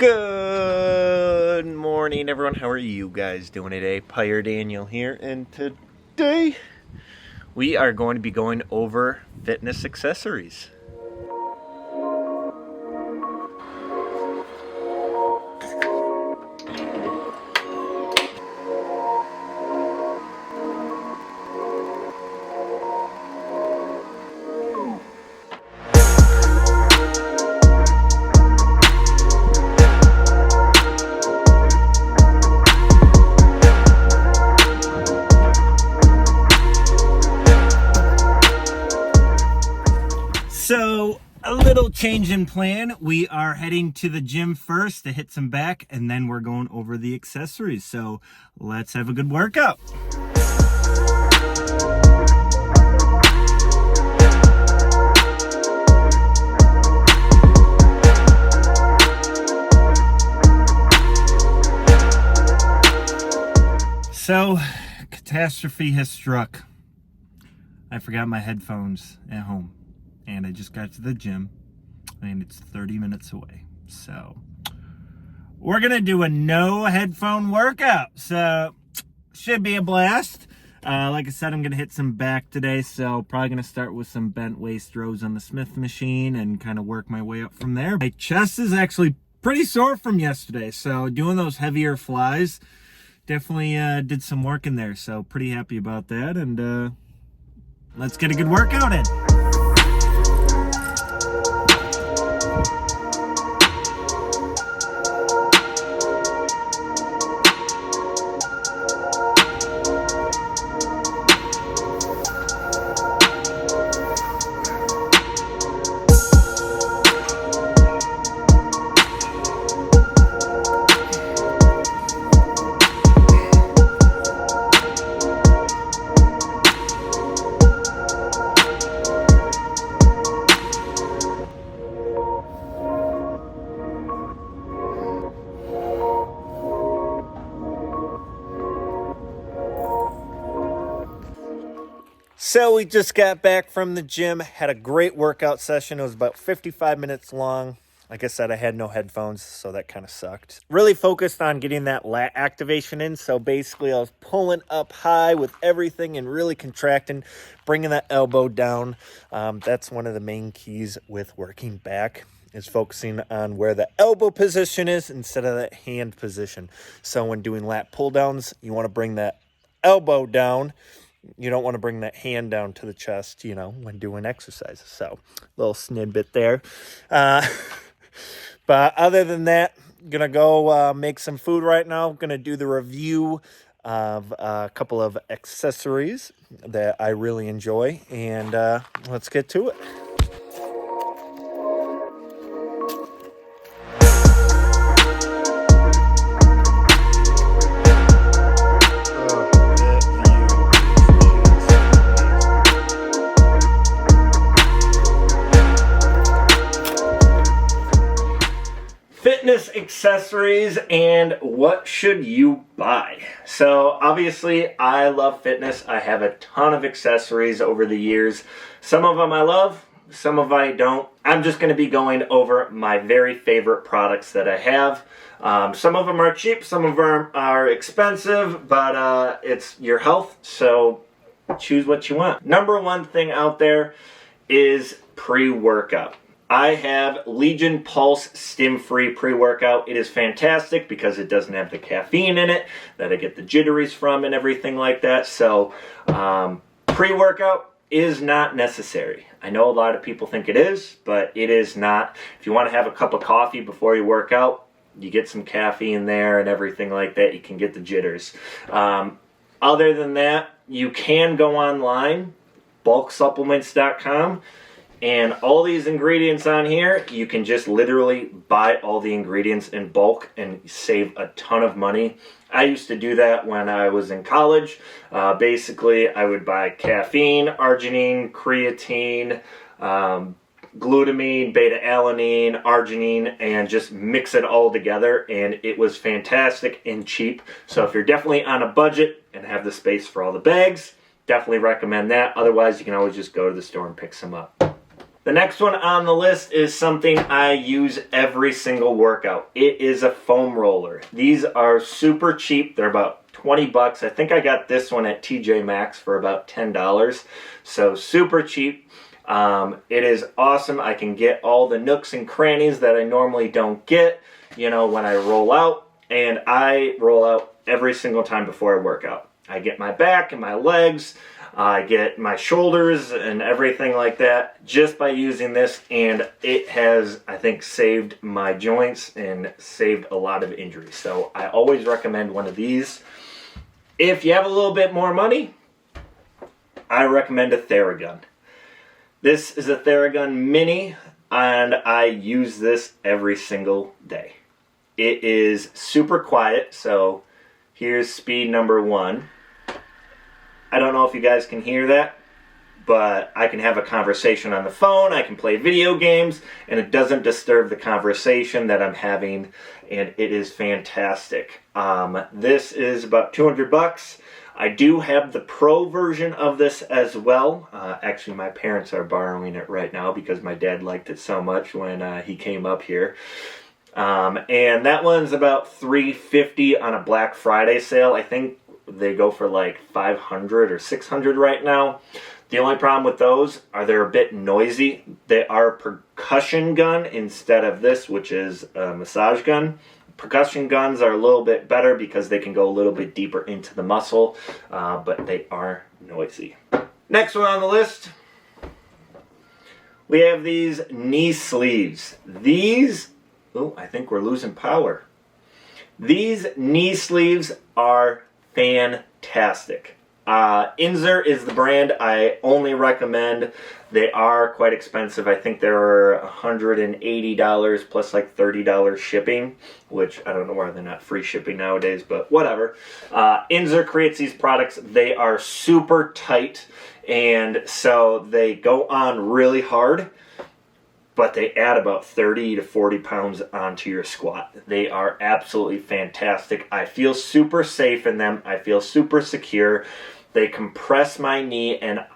Good morning, everyone. How are you guys doing today? Peyer Daniel here, and today we are going to be going over fitness accessories. So, a little change in plan. We are heading to the gym first to hit some back, and then we're going over the accessories. So, let's have a good workout. So, catastrophe has struck. I forgot my headphones at home. And I just got to the gym, and it's 30 minutes away. So we're gonna do a no headphone workout. So should be a blast. Like I said, I'm gonna hit some back today. So probably gonna start with some bent waist rows on the Smith machine and kind of work my way up from there. My chest is actually pretty sore from yesterday. So doing those heavier flies definitely did some work in there. So pretty happy about that. And let's get a good workout in. So we just got back from the gym, had a great workout session. It was about 55 minutes long. Like I said, I had no headphones, so that kind of sucked. Really focused on getting that lat activation in. So basically I was pulling up high with everything and really contracting, bringing that elbow down. That's one of the main keys with working back, is focusing on where the elbow position is instead of that hand position. So when doing lat pull downs, you want to bring that elbow down. You don't want to bring that hand down to the chest, when doing exercises. So, little snippet there. But other than that, going to go make some food right now. Going to do the review of a couple of accessories that I really enjoy. And let's get to it. Fitness accessories and what should you buy? So obviously I love fitness. I have a ton of accessories over the years. Some of them I love, some of I don't. I'm just going to be going over my very favorite products that I have. Some of them are cheap, some of them are expensive, but it's your health, so choose what you want. Number one thing out there is pre-workout. I have Legion Pulse Stim-Free Pre-Workout. It is fantastic because it doesn't have the caffeine in it that I get the jitteries from and everything like that. So pre-workout is not necessary. I know a lot of people think it is, but it is not. If you want to have a cup of coffee before you work out, you get some caffeine there and everything like that. You can get the jitters. Other than that, you can go online, bulksupplements.com. And all these ingredients on here, you can just literally buy all the ingredients in bulk and save a ton of money. I used to do that when I was in college. Basically, I would buy caffeine, arginine, creatine, glutamine, beta-alanine, arginine, and just mix it all together. And it was fantastic and cheap. So if you're definitely on a budget and have the space for all the bags, definitely recommend that. Otherwise, you can always just go to the store and pick some up. The next one on the list is something I use every single workout. It is a foam roller. These are super cheap. They're about 20 bucks. I think I got this one at TJ Maxx for about $10. So super cheap. It is awesome. I can get all the nooks and crannies that I normally don't get, you know, when I roll out. And I roll out every single time before I work out. I get my back and my legs. I get my shoulders and everything like that just by using this, and it has, I think, saved my joints and saved a lot of injuries. So I always recommend one of these. If you have a little bit more money, I recommend a Theragun. This is a Theragun Mini, and I use this every single day. It is super quiet, so here's speed number 1. I don't know if you guys can hear that, but I can have a conversation on the phone, I can play video games, and it doesn't disturb the conversation that I'm having, and it is fantastic. This is about 200 bucks. I do have the Pro version of this as well. Actually, my parents are borrowing it right now because my dad liked it so much when he came up here. And that one's about $350 on a Black Friday sale. I think they go for like $500 or $600 right now. The only problem with those are they're a bit noisy. They are a percussion gun instead of this, which is a massage gun. Percussion guns are a little bit better because they can go a little bit deeper into the muscle, but they are noisy. Next one on the list, we have these knee sleeves. I think we're losing power. These knee sleeves are fantastic. Inzer is the brand I only recommend. They are quite expensive. I think they're $180 plus like $30 shipping, which I don't know why they're not free shipping nowadays, but whatever. Inzer creates these products. They are super tight, and so they go on really hard, but they add about 30 to 40 pounds onto your squat. They are absolutely fantastic. I feel super safe in them. I feel super secure. They compress my knee, and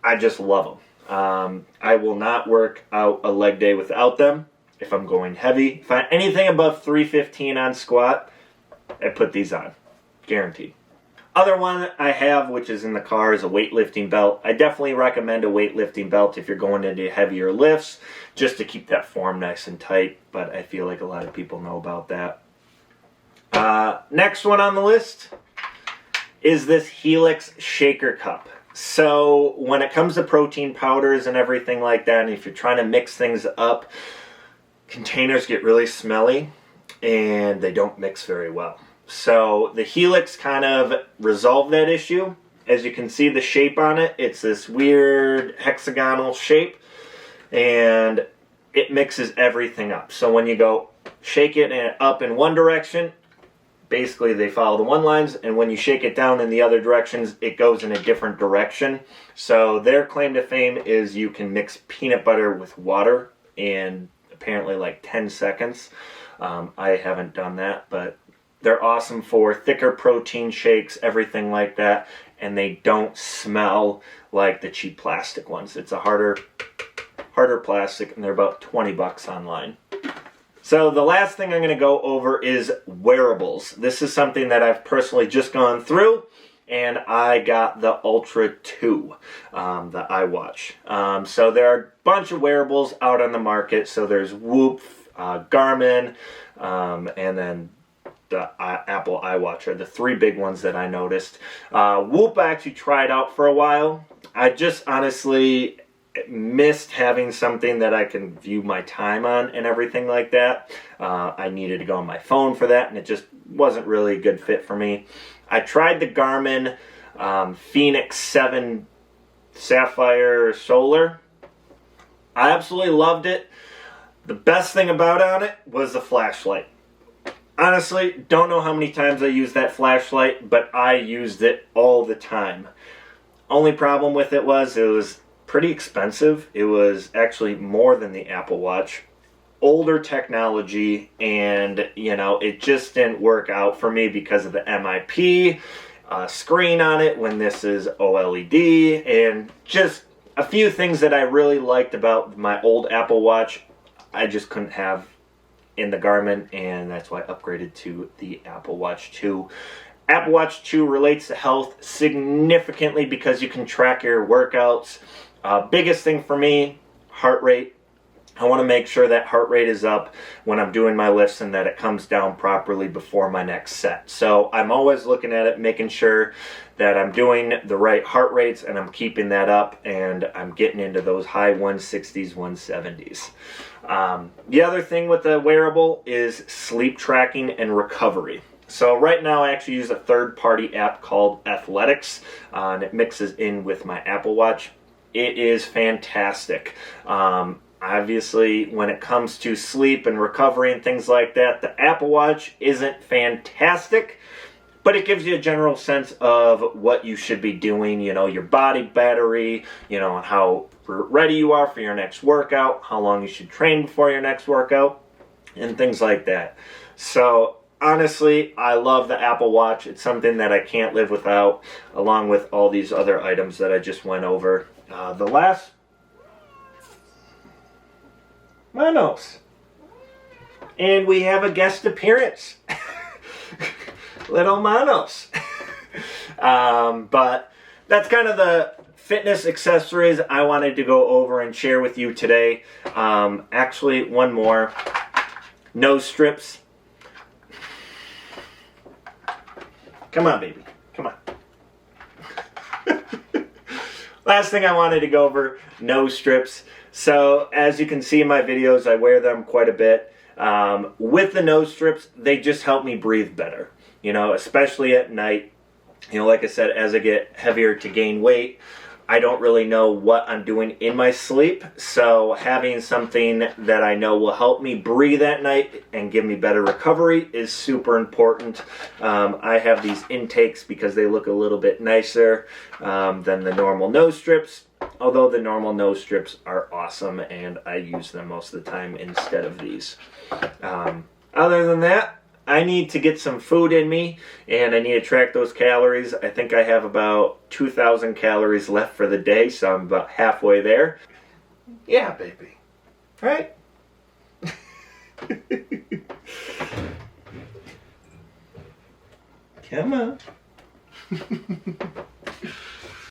I just love them. I will not work out a leg day without them if I'm going heavy. If anything above 315 on squat, I put these on. Guaranteed. Other one I have, which is in the car, is a weightlifting belt. I definitely recommend a weightlifting belt if you're going into heavier lifts, just to keep that form nice and tight, but I feel like a lot of people know about that. Next one on the list is this Helix shaker cup. So when it comes to protein powders and everything like that, and if you're trying to mix things up, containers get really smelly and they don't mix very well. So the Helix kind of resolved that issue. As you can see the shape on it, it's this weird hexagonal shape, and it mixes everything up. So when you go shake it up in one direction, basically they follow the one lines, and when you shake it down in the other directions, it goes in a different direction. So their claim to fame is you can mix peanut butter with water in apparently like 10 seconds. I haven't done that, but they're awesome for thicker protein shakes, everything like that, and they don't smell like the cheap plastic ones. It's a harder plastic, and they're about 20 bucks online. So the last thing I'm going to go over is wearables. This is something that I've personally just gone through, and I got the Ultra 2, the iWatch. So there are a bunch of wearables out on the market. So there's Whoop, Garmin, and then the Apple iWatch are the three big ones that I noticed. Whoop I actually tried out for a while. I just honestly missed having something that I can view my time on and everything like that. I needed to go on my phone for that, and it just wasn't really a good fit for me. I tried the Garmin Phoenix 7 Sapphire Solar. I absolutely loved it. The best thing about it was the flashlight. Honestly, don't know how many times I used that flashlight, but I used it all the time. Only problem with it was pretty expensive. It was actually more than the Apple Watch. Older technology, and it just didn't work out for me because of the MIP screen on it when this is OLED, and just a few things that I really liked about my old Apple Watch, I just couldn't have in the Garmin, and that's why I upgraded to the Apple Watch 2. Apple Watch 2 relates to health significantly because you can track your workouts. Biggest thing for me, heart rate. I want to make sure that heart rate is up when I'm doing my lifts and that it comes down properly before my next set. So I'm always looking at it, making sure that I'm doing the right heart rates and I'm keeping that up and I'm getting into those high 160s, 170s. The other thing with the wearable is sleep tracking and recovery. So right now I actually use a third-party app called Athletics, and it mixes in with my Apple Watch. It is fantastic. Obviously, when it comes to sleep and recovery and things like that, the Apple Watch isn't fantastic, but it gives you a general sense of what you should be doing, you know, your body battery, you know, how ready you are for your next workout, how long you should train before your next workout, and things like that. So, honestly, I love the Apple Watch. It's something that I can't live without, along with all these other items that I just went over. The last... Manos. And we have a guest appearance. Little Manos. But that's kind of the fitness accessories I wanted to go over and share with you today. Actually, one more. Nose strips. Come on, baby. Come on. Last thing I wanted to go over, nose strips. So, as you can see in my videos, I wear them quite a bit. With the nose strips, they just help me breathe better. You know, especially at night. You know, like I said, as I get heavier to gain weight, I don't really know what I'm doing in my sleep. So, having something that I know will help me breathe at night and give me better recovery is super important. I have these intakes because they look a little bit nicer than the normal nose strips. Although the normal nose strips are awesome and I use them most of the time instead of these. Other than that, I need to get some food in me and I need to track those calories. I think I have about 2,000 calories left for the day, so I'm about halfway there. Yeah, baby. Right? Come on.